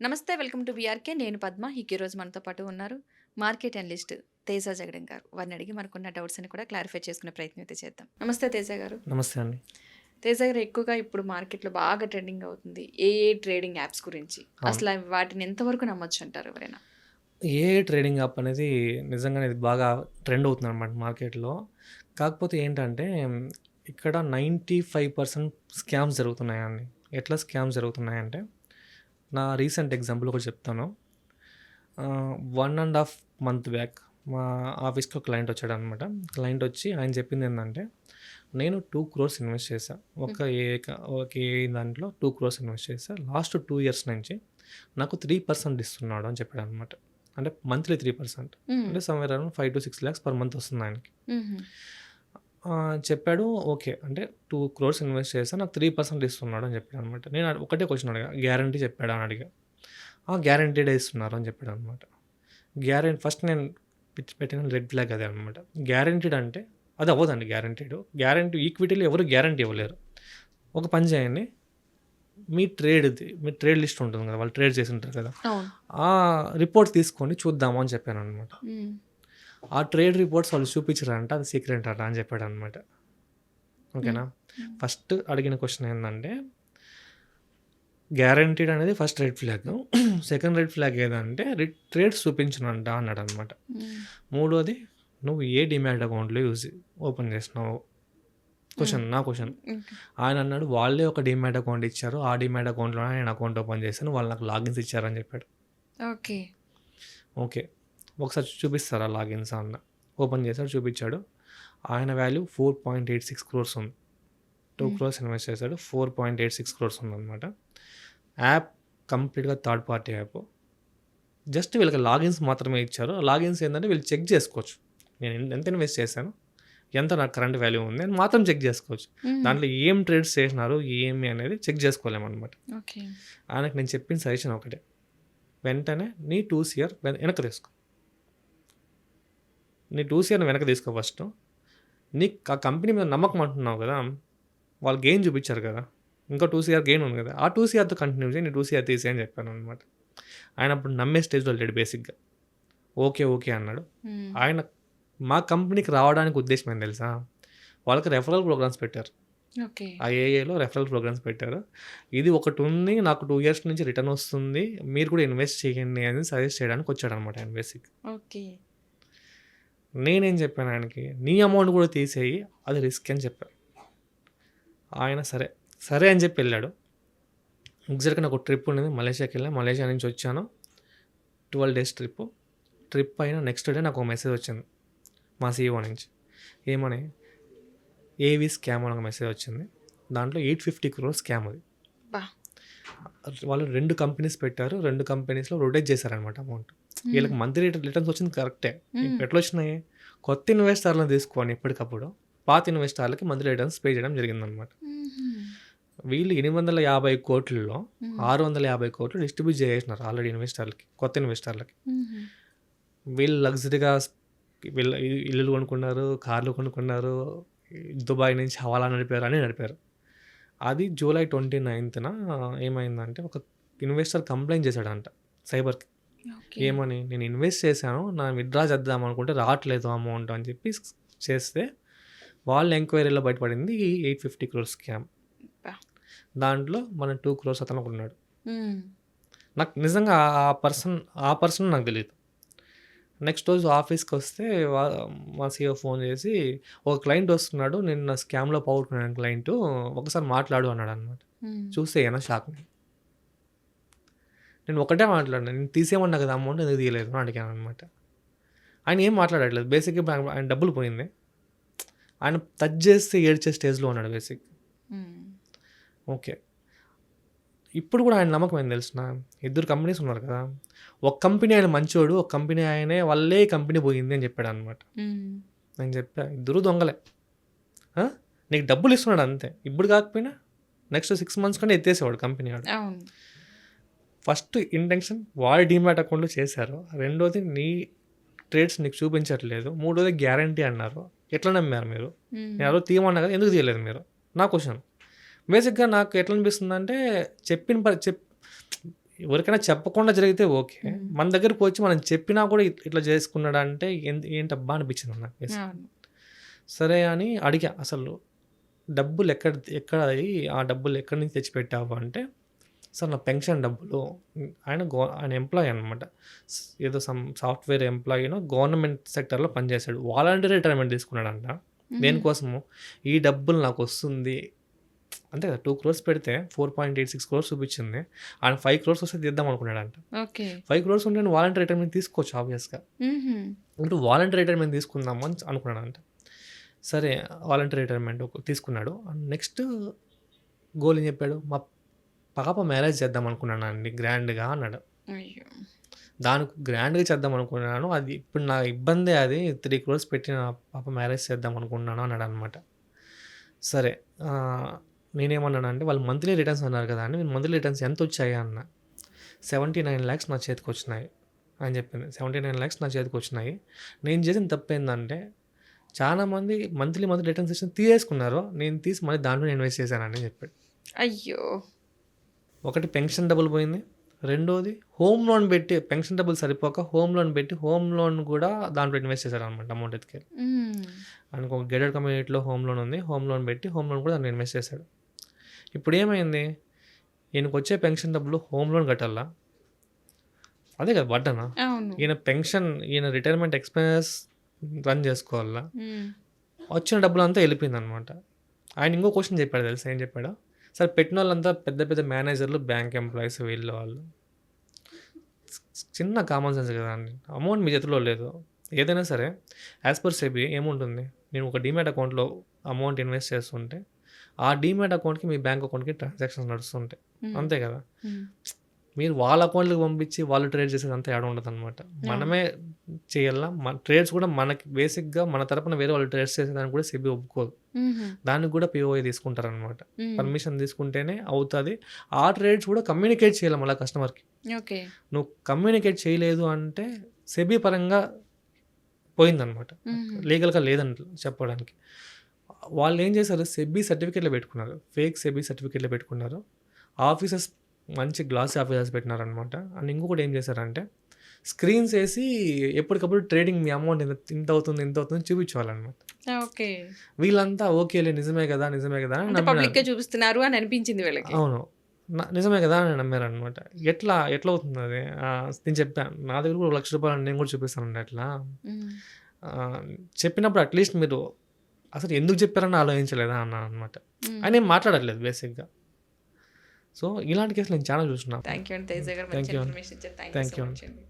నమస్తే. Welcome to BRK. నేను పద్మ. ఈరోజు మనతో పాటు ఉన్నారు మార్కెట్ అనలిస్ట్ తేజ జగడం గారు. వారిని అడిగి మనకున్న డౌట్స్ అన్ని కూడా క్లారిఫై చేసుకునే ప్రయత్నం అయితే చేద్దాం. నమస్తే తేజ గారు. నమస్తే అండి. తేజ గారు, ఎక్కువగా ఇప్పుడు మార్కెట్‌లో బాగా ట్రెండింగ్ అవుతుంది ఏఏ ట్రేడింగ్ యాప్స్ గురించి. అవును. అసలు వాటిని ఎంతవరకు నమ్మొచ్చు అంటారు ఎవరైనా? ఏఐ ట్రేడింగ్ యాప్ అనేది నిజంగానే ఇది బాగా ట్రెండ్ అవుతుందనమాట మార్కెట్‌లో. కాకపోతే ఏంటంటే ఇక్కడ 95% స్కామ్స్ జరుగుతున్నాయండి. ఎట్లా స్కామ్స్ జరుగుతున్నాయంటే నా రీసెంట్ ఎగ్జాంపుల్ ఒకటి చెప్తాను. 1 ½ మంత్ బ్యాక్ మా ఆఫీస్‌కి ఒక క్లయింట్ వచ్చాడనమాట. క్లయింట్ వచ్చి ఆయన చెప్పిందేందంటే, నేను 2 క్రోర్స్ ఇన్వెస్ట్ చేశా. ఒక ఏఐ దాంట్లో 2 క్రోర్స్ ఇన్వెస్ట్ చేశా. లాస్ట్ 2 ఇయర్స్ నుంచి నాకు 3% ఇస్తున్నాడు అని చెప్పాడనమాట. అంటే మంత్లీ 3%. హ్మ్. అంటే somewhere around 5-6 lakhs per month వస్తుంది ఆయనకి. హుహు. చెప్పాడు. ఓకే. అంటే 2 క్రోర్స్ ఇన్వెస్ట్ చేశా. నాకు 3% ఇస్తున్నాడు అని చెప్పాడనమాట. నేను ఒకటే క్వెషన్ అడిగా. గ్యారంటీ చెప్పాడా అని అడిగా. గ్యారంటీడే ఇస్తున్నారు అని చెప్పాడనమాట. ఫస్ట్ నేను పెట్టిన రెడ్ ఫ్లాగ్ అదే అనమాట. గ్యారంటీడ్ అంటే అది అవ్వదండి గ్యారంటీడ్. గ్యారంటీ ఈక్విటీలో ఎవరు గ్యారంటీ ఇవ్వలేరు. ఒక పని చేయండి. మీ ట్రేడ్ లిస్ట్ ఉంటుంది కదా! వాళ్ళు ట్రేడ్ చేసి ఉంటారు కదా! అవును. ఆ రిపోర్ట్ తీసుకోండి చూద్దాము అని చెప్పాననమాట. హ్మ్. ఆ ట్రేడ్ రిపోర్ట్స్ వాళ్ళు చూపించరంట. అది సీక్రెట్ అంట అని చెప్పాడనమాట. హ్మ్. ఓకేనా? హ్మ్. ఫస్ట్ అడిగిన క్వెషన్ ఏందంటే, గ్యారంటీడ్ అనేది first red flag. Second red flag ఏదంటే ట్రేడ్స్ చూపించనంట అన్నాడనమాట. హ్మ్. మూడోది, నువ్వు ఏ డీమ్యాట్ అకౌంట్‌లో ఓపెన్ చేసినావు? హ్మ్. నా క్వెషన్. ఓకే. ఆయన అన్నాడు, వాళ్ళే ఒక డీమ్యాట్ అకౌంట్ ఇచ్చారు. ఆ డీమ్యాట్ అకౌంట్‌లోనే నేను అకౌంట్ ఓపెన్ చేశాను. వాళ్ళు నాకు లాగిన్స్ ఇచ్చారని చెప్పాడు. ఓకే. ఓకే. ఒకసారి చూపిస్తారా లాగిన్స్ అన్నా. ఓపెన్ చేశాడు, చూపించాడు. ఆయన వాల్యూ 4.86 క్రోర్స్ ఉంది. 2 హ్మ్. క్రోర్స్ ఇన్వెస్ట్ చేశాడు. 4.86 క్రోర్స్ ఉందన్నమాట. యాప్ కంప్లీట్‌గా థర్డ్ పార్టీ యాప్. జస్ట్ వీళ్ళకి లాగిన్స్ మాత్రమే ఇచ్చారు. లాగిన్స్ ఏందంటే వీళ్ళు చెక్ చేసుకోవచ్చు. నేను ఎంత ఇన్వెస్ట్ చేశాను, ఎంత నాకు కరెంట్ వాల్యూ ఉంది అని మాత్రం చెక్ చేసుకోవచ్చు. హ్మ్. దాంట్లో ఏం ట్రేడ్స్ చేసినారు, ఏమి అనేది చెక్ చేసుకోలేమనమాట. ఓకే. ఆయనకు నేను చెప్పిన సజెషన్ ఒకటే. వెంటనే నీ 2 సీఆర్ వెనక్కి తీసుకో. నీ 2 సీఆర్‌ని వెనక్కి తీసుకో ఫస్టు. నీకు ఆ కంపెనీ మీద నమ్మకం అంటున్నావు కదా! వాళ్ళు గెయిన్ చూపించారు కదా! ఇంకా 2 సీఆర్ గెయిన్ ఉంది కదా! ఆ 2 సీఆర్‌తో కంటిన్యూ చేయి. నీ 2 సీఆర్ తీసేయి అని చెప్పాననమాట. ఆయన అప్పుడు నమ్మే స్టేజ్‌లో లేడు బేసిక్‌గా. ఓకే. ఓకే అన్నాడు. హ్మ్. ఆయన మా కంపెనీకి రావడానికి ఉద్దేశ్యం ఏంటి తెలుసా? వాళ్ళకి రెఫరల్ ప్రోగ్రామ్స్ పెట్టారు. ఓకే. ఆ ఏఐలో రెఫరల్ ప్రోగ్రామ్స్ పెట్టారు. ఇది ఒకటుంది. నాకు 2 ఇయర్స్ నుంచి రిటర్న్ వస్తుంది. మీరు కూడా ఇన్వెస్ట్ చేయండి అని సజెస్ట్ చేయడానికి వచ్చాడనమాట ఆయన బేసిక్‌గా. ఓకే. నేనేం చెప్పాను ఆయనకి, నీ అమౌంట్ కూడా తీసేయి. అది రిస్క్ అని చెప్పా. ఆయన సరే, సరే అని చెప్పి ఎళ్ళాడు. ఎగ్జాక్ట్‌గా నాకు ట్రిప్ ఉన్నది. మలేషియాకి వెళ్ళా. మలేషియా నుంచి వచ్చాను. 12 డేస్ ట్రిప్పు. ట్రిప్ అయిన నెక్స్ట్ డే నాకు ఒక మెసేజ్ వచ్చింది. మా సీఈఓ నుంచి. ఏమని? ఏవి స్కామ్ అని ఒక మెసేజ్ వచ్చింది. దాంట్లో 850 క్రోర్స్ స్కామ్ అది. అబ్బా! వాళ్ళు 2 కంపెనీస్ పెట్టారు. 2 కంపెనీస్‌లో రొటేట్ చేశారనమాట అమౌంట్. హ్మ్. వీళ్ళకి మంత్లీ రిటర్న్స్ వచ్చింది కరెక్టే. హ్మ్. ఇప్పుడు ఎట్లొచ్చినాయి? కొత్త ఇన్వెస్టర్‌లను తీసుకొని ఎప్పటికప్పుడు పాత ఇన్వెస్టర్‌లకి మంత్లీ రిటర్న్స్ పే చేయడం జరిగిందనమాట. హుహు. వీళ్ళు 850,00,00,000లో హ్మ్. 650,00,00,000 డిస్ట్రిబ్యూట్ చేసేసినారు ఆల్రెడీ ఇన్వెస్టర్లకి. కొత్త ఇన్వెస్టర్లకి. హుహు. వీళ్ళు లగ్జరీగా వీళ్ళ ఇల్లులు కొనుక్కున్నారు, కార్లు కొనుక్కున్నారు, దుబాయ్ నుంచి హవాలా నడిపారు, అన్నీ నడిపారు. అది జూలై 29న ఏమైందంటే ఒక ఇన్వెస్టర్ కంప్లెయింట్ చేశాడంట సైబర్‌కి. ఓకే. ఏమని? నేను ఇన్వెస్ట్ చేశాను. విత్‌డ్రా చేద్దాం అనుకుంటే రావట్లేదు అమౌంట్ అని చెప్పి చేస్తే వాళ్ళ ఎంక్వైరీలో బయటపడింది ఈ 850 క్రోర్స్ స్కామ్. అబ్బా! దాంట్లో మన 2 క్రోర్స్ అతను ఒకడున్నాడు. హ్మ్. నాకు నిజంగా ఆ పర్సన్ నాకు తెలీదు. నెక్స్ట్ రోజు ఆఫీస్‌కొస్తే వా మా సీఈఓ ఫోన్ చేసి, "ఒక క్లయింట్ వస్తున్నాడు. నిన్న స్కామ్‌లో పోగొట్టుకున్నాడు క్లయింటు. ఒకసారి మాట్లాడు" అన్నాడనమాట. హ్మ్. చూస్తే ఈయన షాక్. నేను ఒకటే మాట్లాడినా. "నేను తీసేయమన్నా కదా అమౌంట్ ఎందుకు తీయలేదు" అని అడిగాననమాట. ఆయన ఏం మాట్లాడట్లేదు. బేసిక్‌గా ఆయన డబ్బులు పోయింది. ఆయన టచ్ చేస్తే ఏడ్చే స్టేజ్‌లో ఉన్నాడు బేసిక్. హ్మ్. ఓకే. ఇప్పుడు కూడా ఆయన నమ్మకం ఏంది తెలుసునా? ఇద్దరు కంపెనీస్ ఉన్నారు కదా! ఒక కంపెనీ ఆయన మంచోడు. ఒక కంపెనీ ఆయనే వల్లే ఈ కంపెనీ పోయింది అని చెప్పాడనమాట. హ్మ్. నేను చెప్పా, "ఇద్దరు దొంగలే. ఆ! నీకు డబ్బులు ఇస్తున్నాడు అంతే. ఇప్పుడు కాకపోయినా నెక్స్ట్ 6 మంత్స్ కంటే ఎత్తేసేవాడు కంపెనీ ఆడు." అవును. ఫస్ట్ ఇంటెన్షన్ వాడి డీమ్యాట్ అకౌంట్‌లో చేశారు. రెండోది నీ ట్రేడ్స్ నీకు చూపించట్లేదు. మూడోది గ్యారంటీ అన్నారు. ఎట్లా నమ్మారు మీరు? హ్మ్. నేను ఆ రోజు తీయమన్నా కదా! ఎందుకు తీయలేదు మీరు? నా క్వెషన్. బేసిక్‌గా నాకు ఎట్లా అనిపిస్తుందంటే చెప్పిన ప చెప్ ఎవరికైనా చెప్పకుండా జరిగితే ఓకే. మన దగ్గరికి వచ్చి మనం చెప్పినా కూడా ఇట్లా చేసుకున్నాడంటే ఏంటబ్బా అనిపించింది నాకు. అవును. సరే అని అడిగా, అసలు డబ్బులు ఎక్కడ ఆ డబ్బులు ఎక్కడి నుంచి తెచ్చిపెట్టావు అంటే, సార్ నా పెన్షన్ డబ్బులు. ఆయన ఎంప్లాయీ అనమాట. ఏదో సాఫ్ట్వేర్ ఎంప్లాయీనో గవర్నమెంట్ సెక్టర్లో పనిచేశాడు. వాలంటీర్ రిటైర్మెంట్ తీసుకున్నాడంట. దేనికోసము, ఈ డబ్బులు నాకు వస్తుంది అంతే కదా. 2 crores పెడితే 4.86 crores చూపించింది. ఆయన 5 crores వస్తే తీద్దాం అనుకున్నాడంట. ఓకే. 5 crores ఉంటే నేను వాలంటీర్ రిటైర్మెంట్ తీసుకోవచ్చు ఆబ్వియస్గా. ఇప్పుడు వాలంటీర్ రిటైర్మెంట్ తీసుకుందాము అని అనుకున్నాడంట. సరే వాలంటీర్ రిటైర్మెంట్ తీసుకున్నాడు. నెక్స్ట్ గోల్ ఏం చెప్పాడు, మా పాప మ్యారేజ్ చేద్దాం అనుకున్నాను అండి గ్రాండ్గా అన్నాడు. అయ్యో! దానికి గ్రాండ్గా చేద్దాం అనుకున్నాను, అది ఇప్పుడు నా ఇబ్బందే, అది 3 crores పెట్టి నా పాప మ్యారేజ్ చేద్దాం అనుకున్నాను అన్నాడు అనమాట. సరే నేనేమన్నానంటే, వాళ్ళు మంత్లీ రిటర్న్స్ అన్నారు కదా అండి, మీరు మంత్లీ రిటర్న్స్ ఎంత వచ్చాయి అన్న. 79 lakhs నా చేతికి వచ్చినాయి అని చెప్పింది. 79 lakhs నా చేతికి వచ్చినాయి. నేను చేసిన తప్పు ఏంటంటే, చాలామంది మంత్లీ రిటర్న్స్ ఇచ్చి తీసేసుకున్నారు, నేను తీసి మళ్ళీ దాంట్లో ఇన్వెస్ట్ చేశానని చెప్పాడు. అయ్యో! ఒకటి పెన్షన్ డబ్బులు పోయింది, రెండోది హోమ్ లోన్ పెట్టి, పెన్షన్ డబ్బులు సరిపోక హోమ్ లోన్ పెట్టి హోమ్ లోన్ కూడా దాంట్లో ఇన్వెస్ట్ చేశారు అనమాట. అమౌంట్ ఎత్తుకెళ్ళి ఆయనకు ఒక గేటెడ్ కమ్యూనిటీలో హోమ్ లోన్ ఉంది, హోమ్ లోన్ పెట్టి హోమ్ లోన్ కూడా దాంట్లో ఇన్వెస్ట్ చేశాడు. ఇప్పుడు ఏమైంది, ఈయనకు వచ్చే పెన్షన్ డబ్బులు హోమ్ లోన్ కట్టాలా, అదే కదా బడ్డనా. అవును. ఈయన రిటైర్మెంట్ ఎక్స్పెన్సెస్ రన్ చేసుకోవాలా, వచ్చిన డబ్బులు అంతా వెళ్ళిపోయింది అనమాట. ఆయన ఇంకో క్వశ్చన్ చెప్పాడు తెలుసా, ఏం చెప్పాడు, సరే పెట్టిన వాళ్ళంతా పెద్ద పెద్ద మేనేజర్లు, బ్యాంక్ ఎంప్లాయీస్, వీళ్ళు వాళ్ళు. చిన్న కామన్ సెన్స్ కదా అండి, అమౌంట్ మీ చేతిలో లేదు. ఏదైనా సరే యాజ్ పర్ సెబీ ఏముంటుంది, నేను ఒక డీమ్యాట్ అకౌంట్లో అమౌంట్ ఇన్వెస్ట్ చేస్తుంటే ఆ డీమ్యాట్ అకౌంట్కి మీ బ్యాంక్ అకౌంట్కి ట్రాన్సాక్షన్స్ నడుస్తుంటాయి, అంతే కదా. మీరు వాళ్ళ అకౌంట్లకు పంపించి వాళ్ళు ట్రేడ్ చేసేది అంతా ఏడ ఉండదు అనమాట. మనమే చేయాలా. మన ట్రేడ్స్ కూడా మనకి బేసిక్గా మన తరపున వేరే వాళ్ళు ట్రేడ్స్ చేసేదానికి కూడా సెబీ ఒప్పుకోదు. దానికి కూడా పిఓఐ తీసుకుంటారు అనమాట. పర్మిషన్ తీసుకుంటేనే అవుతుంది. ఆ ట్రేడ్స్ కూడా కమ్యూనికేట్ చేయాలి మళ్ళీ కస్టమర్కి. ఓకే. నువ్వు కమ్యూనికేట్ చేయలేదు అంటే సెబీ పరంగా పోయిందనమాట, లీగల్గా లేదని చెప్పడానికి. వాళ్ళు ఏం చేశారు, సెబీ సర్టిఫికేట్లు పెట్టుకున్నారు, ఫేక్ సెబీ సర్టిఫికేట్లు పెట్టుకున్నారు. ఆఫీసెస్ మంచి గ్లాసీ ఆఫీసర్స్ పెట్టినారనమాట. అండ్ ఇంకొకటి ఏం చేశారంటే, స్క్రీన్స్ వేసి ఎప్పటికప్పుడు ట్రేడింగ్ మీ అమౌంట్ ఇంత అవుతుంది చూపించేవాళ్ళనమాట. ఓకే. వీళ్ళంతా ఓకేలే నిజమే కదా అని పబ్లిక్గా చూపిస్తున్నారు అని అనిపించింది వీళ్ళకి. అవును, నిజమే కదా అని నమ్మారనమాట. ఎట్లా అవుతుంది అది, నేను చెప్పాను నా దగ్గర కూడా ₹1,00,000 నేను కూడా చూపిస్తానండి. అట్లా చెప్పినప్పుడు అట్లీస్ట్ మీరు అసలు ఎందుకు చెప్పారని ఆలోచించలేదా అన్నాను అనమాట. ఆయన ఏం మాట్లాడట్లేదు బేసిక్గా. సో ఇలాంటి కేసులు నేను చాలా చూసిన. థ్యాంక్ యూ అండి తేజ గారు, మంచి ఇన్ఫర్మేషన్ ఇచ్చారు. థ్యాంక్ యూ సో మచ్ అండి.